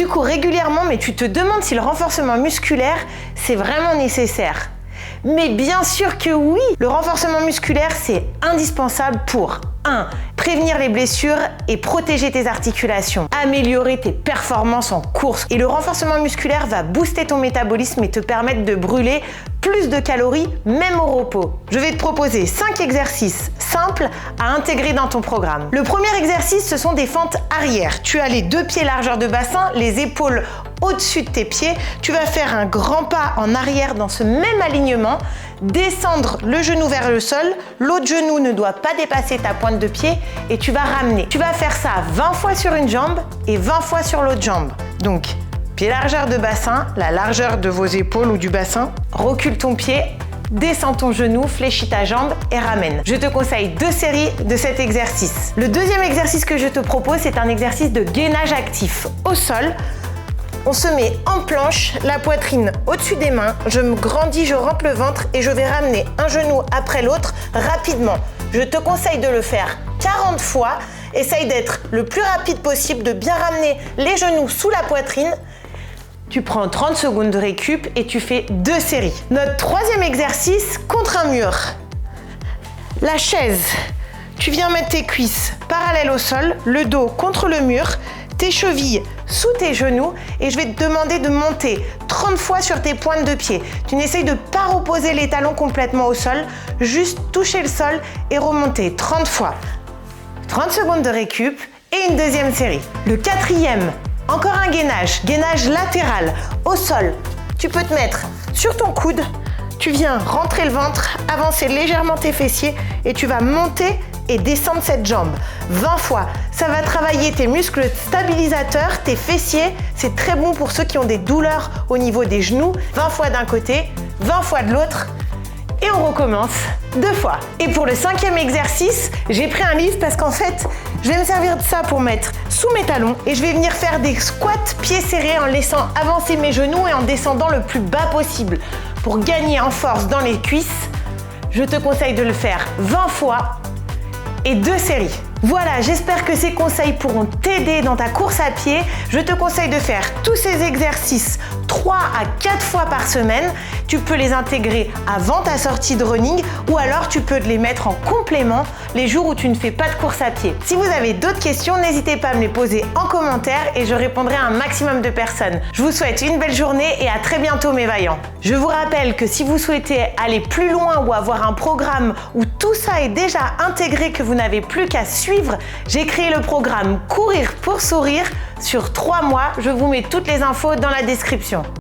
Tu cours régulièrement, mais tu te demandes si le renforcement musculaire, c'est vraiment nécessaire. Mais bien sûr que oui! Le renforcement musculaire, c'est indispensable pour 1. Prévenir les blessures et protéger tes articulations. Améliorer tes performances en course. Et le renforcement musculaire va booster ton métabolisme et te permettre de brûler plus de calories, même au repos. Je vais te proposer 5 exercices simples à intégrer dans ton programme. Le premier exercice, ce sont des fentes arrière. Tu as les 2 pieds largeur de bassin, les épaules au-dessus de tes pieds. Tu vas faire un grand pas en arrière dans ce même alignement, descendre le genou vers le sol, l'autre genou ne doit pas dépasser ta pointe de pied et tu vas ramener. Tu vas faire ça 20 fois sur une jambe et 20 fois sur l'autre jambe. Donc, pied largeur de bassin, la largeur de vos épaules ou du bassin, recule ton pied, descends ton genou, fléchis ta jambe et ramène. Je te conseille 2 séries de cet exercice. Le deuxième exercice que je te propose, c'est un exercice de gainage actif au sol. On se met en planche, la poitrine au-dessus des mains, je me grandis, je rentre le ventre et je vais ramener un genou après l'autre rapidement. Je te conseille de le faire 40 fois. Essaye d'être le plus rapide possible, de bien ramener les genoux sous la poitrine. Tu prends 30 secondes de récup et tu fais 2 séries. Notre troisième exercice, contre un mur. La chaise, tu viens mettre tes cuisses parallèles au sol, le dos contre le mur, tes chevilles sous tes genoux et je vais te demander de monter 30 fois sur tes pointes de pied. Tu n'essayes de pas reposer les talons complètement au sol, juste toucher le sol et remonter 30 fois. 30 secondes de récup et une deuxième série. Le quatrième, encore un gainage latéral au sol. Tu peux te mettre sur ton coude, tu viens rentrer le ventre, avancer légèrement tes fessiers et tu vas monter et descendre cette jambe 20 fois. Ça va travailler tes muscles stabilisateurs, tes fessiers. C'est très bon pour ceux qui ont des douleurs au niveau des genoux. 20 fois d'un côté, 20 fois de l'autre. Et on recommence 2 fois. Et pour le 5e exercice, j'ai pris un livre parce qu'en fait, je vais me servir de ça pour mettre sous mes talons et je vais venir faire des squats pieds serrés en laissant avancer mes genoux et en descendant le plus bas possible. Pour gagner en force dans les cuisses, je te conseille de le faire 20 fois et 2 séries. Voilà, j'espère que ces conseils pourront t'aider dans ta course à pied. Je te conseille de faire tous ces exercices 3 à 4 fois par semaine. Tu peux les intégrer avant ta sortie de running ou alors tu peux les mettre en complément les jours où tu ne fais pas de course à pied. Si vous avez d'autres questions, n'hésitez pas à me les poser en commentaire et je répondrai à un maximum de personnes. Je vous souhaite une belle journée et à très bientôt mes vaillants. Je vous rappelle que si vous souhaitez aller plus loin ou avoir un programme où tout ça est déjà intégré, que vous n'avez plus qu'à suivre, j'ai créé le programme Courir pour sourire sur 3 mois. Je vous mets toutes les infos dans la description.